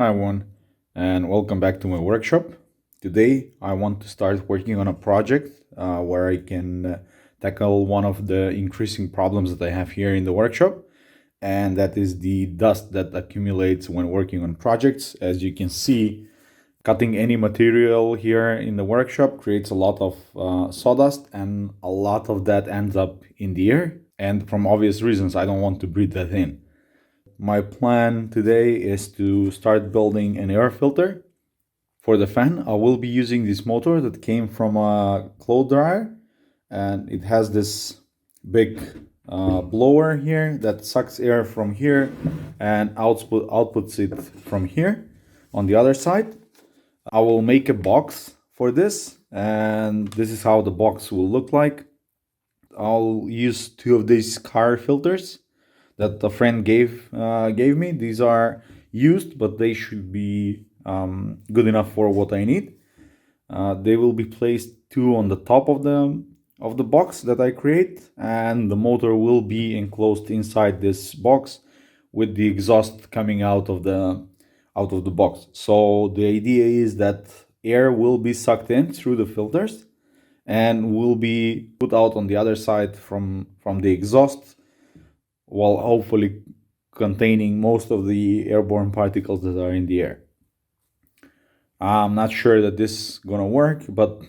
Hi everyone, and welcome back to my workshop. Today I want to start working on a project where I can tackle one of the increasing problems that I have here in the workshop, and that is the dust that accumulates when working on projects. As you can see, cutting any material here in the workshop creates a lot of sawdust, and a lot of that ends up in the air. And from obvious reasons, I don't want to breathe that in. My plan today is to start building an air filter for the fan. I will be using this motor that came from a clothes dryer, and it has this big blower here that sucks air from here and outputs it from here on the other side. I will make a box for this, and this is how the box will look like. I'll use two of these car filters that a friend gave me. These are used, but they should be good enough for what I need. They will be placed two on the top of the box that I create, and the motor will be enclosed inside this box with the exhaust coming out of the box. So the idea is that air will be sucked in through the filters and will be put out on the other side from the exhaust, while hopefully containing most of the airborne particles that are in the air. I'm not sure that this is gonna work, but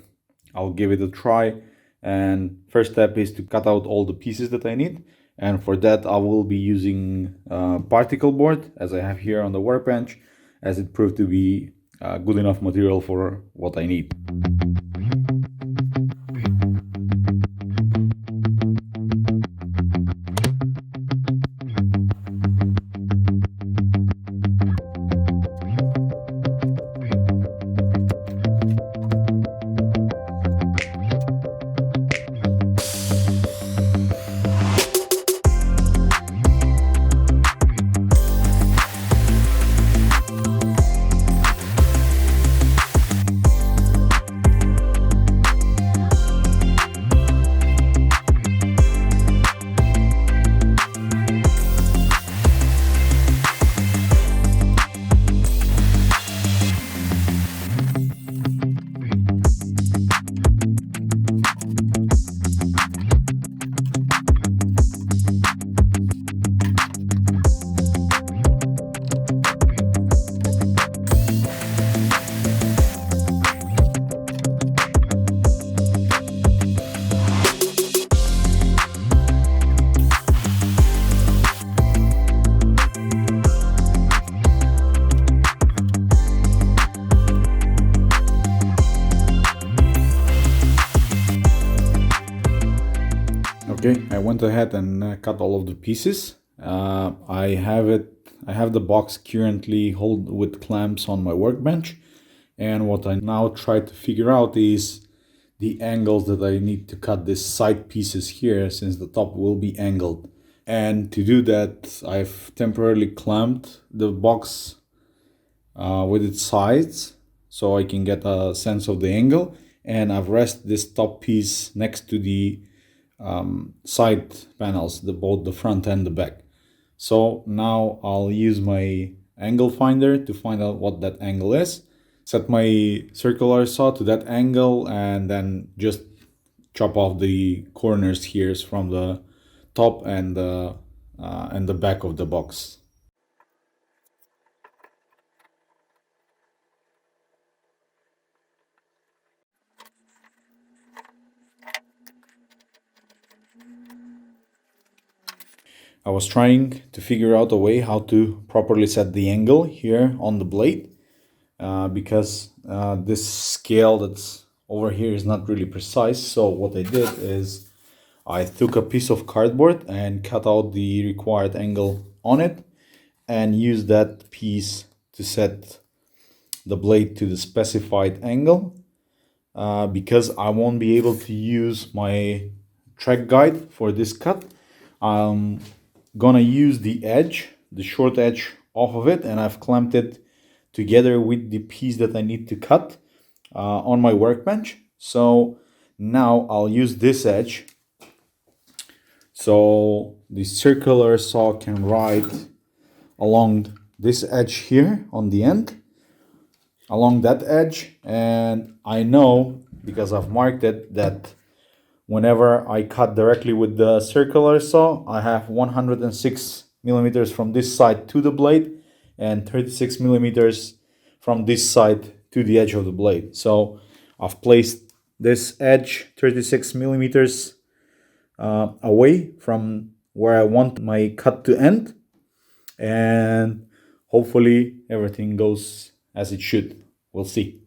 I'll give it a try. And first step is to cut out all the pieces that I need. And for that, I will be using particle board, as I have here on the workbench, as it proved to be good enough material for what I need. Okay, I went ahead and cut all of the pieces. I have the box currently hold with clamps on my workbench, and what I now try to figure out is the angles that I need to cut these side pieces here, since the top will be angled. And to do that, I've temporarily clamped the box with its sides so I can get a sense of the angle, and I've rested this top piece next to the side panels, both the front and the back. So now I'll use my angle finder to find out what that angle is, set my circular saw to that angle, and then just chop off the corners here from the top and the back of the box. I was trying to figure out a way how to properly set the angle here on the blade, because this scale that's over here is not really precise. So what I did is I took a piece of cardboard and cut out the required angle on it, and used that piece to set the blade to the specified angle, because I won't be able to use my track guide for this cut. I'm gonna use the edge, the short edge off of it, and I've clamped it together with the piece that I need to cut on my workbench. So now I'll use this edge so the circular saw can ride along this edge here on the end, along that edge, and I know, because I've marked it, that whenever I cut directly with the circular saw, I have 106 millimeters from this side to the blade and 36 millimeters from this side to the edge of the blade. So I've placed this edge 36 millimeters away from where I want my cut to end, and hopefully everything goes as it should. We'll see.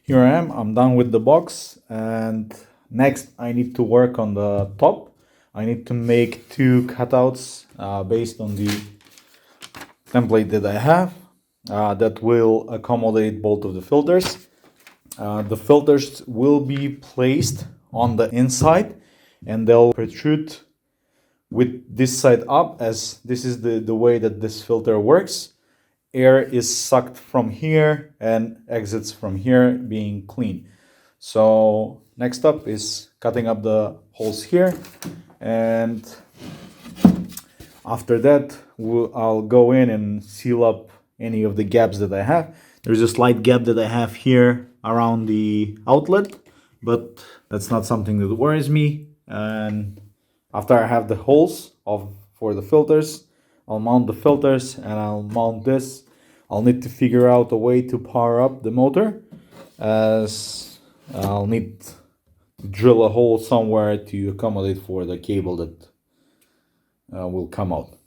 Here I am, I'm done with the box, and next I need to work on the top. I need to make two cutouts based on the template that I have that will accommodate both of the filters. The filters will be placed on the inside and they'll protrude with this side up, as this is the way that this filter works. Air is sucked from here and exits from here, being clean. So next up is cutting up the holes here, and after that I'll go in and seal up any of the gaps that I have. There's a slight gap that I have here around the outlet, but that's not something that worries me. And after I have the holes for the filters, I'll mount the filters and I'll mount this. I'll need to figure out a way to power up the motor. as I'll need to drill a hole somewhere to accommodate for the cable that will come out.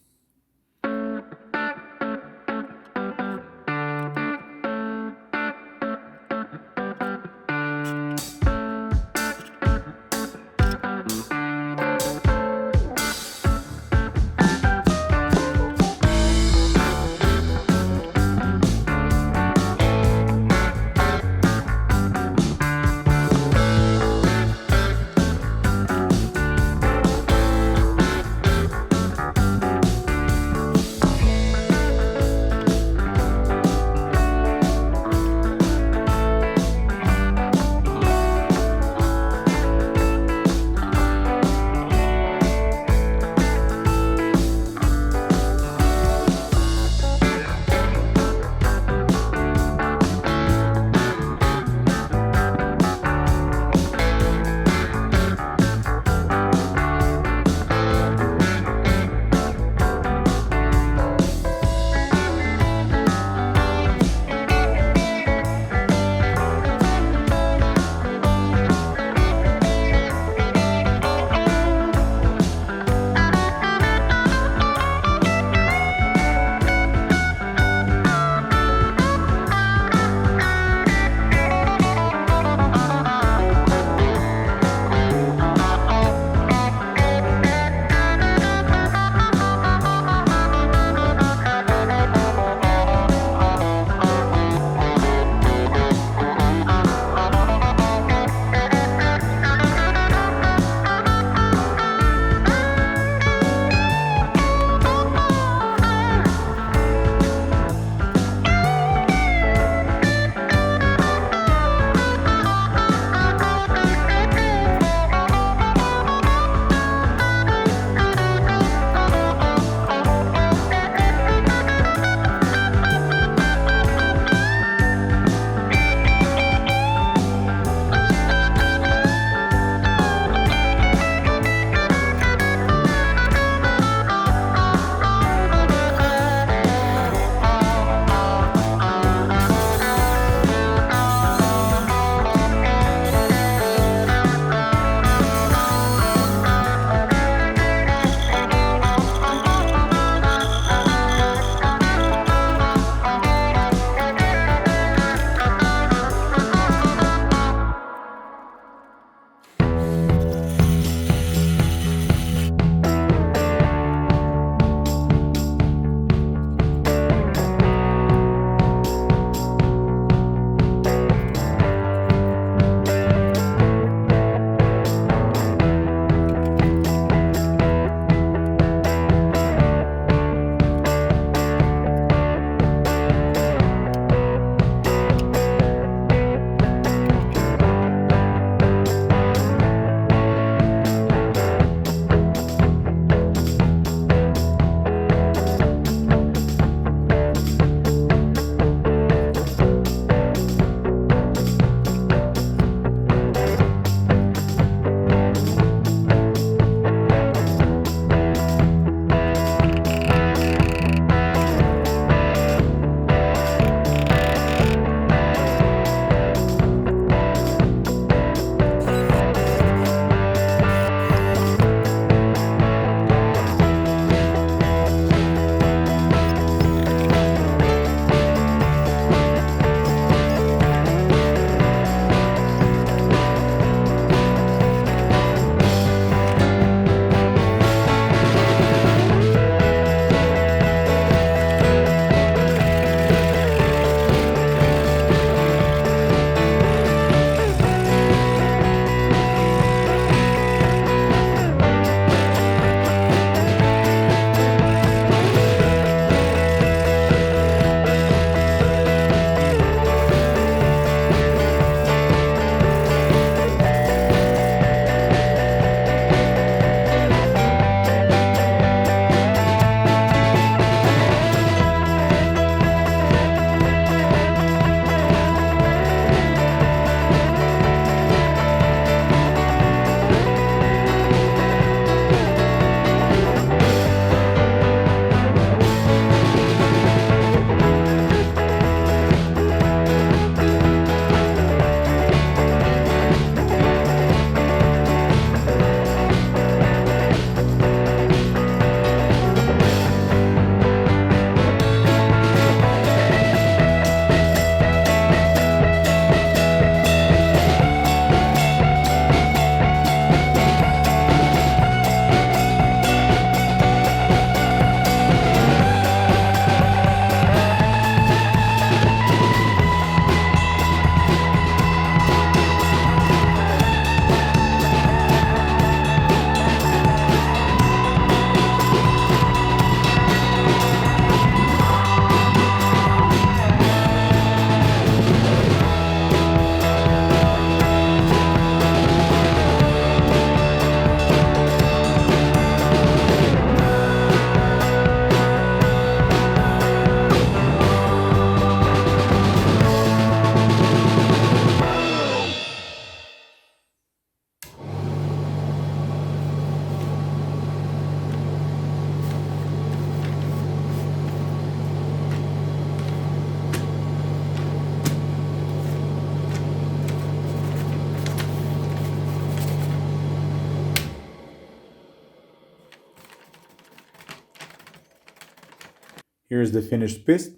Here's the finished piece.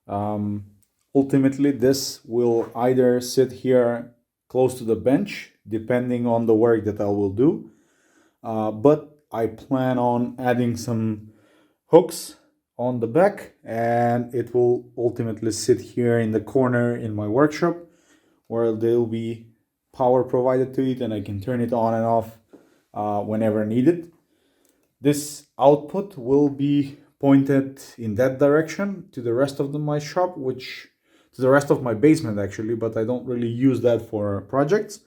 Um, Ultimately, this will either sit here close to the bench, depending on the work that I will do. But I plan on adding some hooks on the back, and it will ultimately sit here in the corner in my workshop, where there will be power provided to it, and I can turn it on and off whenever needed. This output will be pointed in that direction to the rest of my shop, which to the rest of my basement actually, but I don't really use that for projects.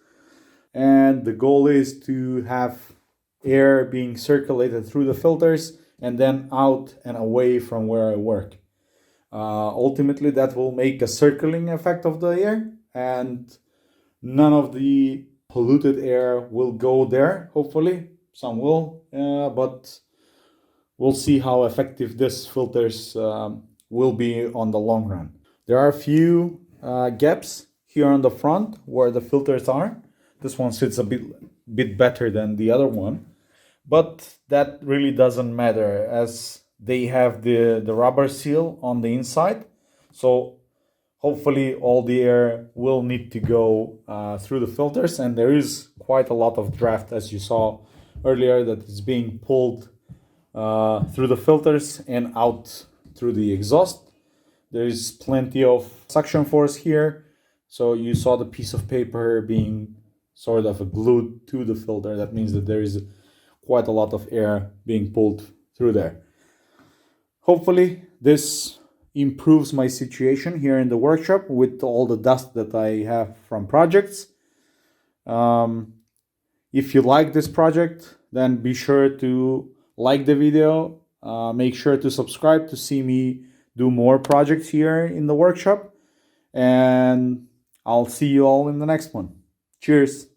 And the goal is to have air being circulated through the filters and then out and away from where I work. Ultimately, that will make a circling effect of the air, and none of the polluted air will go there. Hopefully, some will, but we'll see how effective this filters will be on the long run. There are a few gaps here on the front where the filters are. This one sits a bit better than the other one, but that really doesn't matter as they have the rubber seal on the inside. So hopefully all the air will need to go through the filters, and there is quite a lot of draft, as you saw earlier, that is being pulled through the filters and out through the exhaust. There is plenty of suction force here, so you saw the piece of paper being sort of glued to the filter. That means that there is quite a lot of air being pulled through there. Hopefully this improves my situation here in the workshop with all the dust that I have from projects. If you like this project, then be sure to like the video. Make sure to subscribe to see me do more projects here in the workshop. And I'll see you all in the next one. Cheers.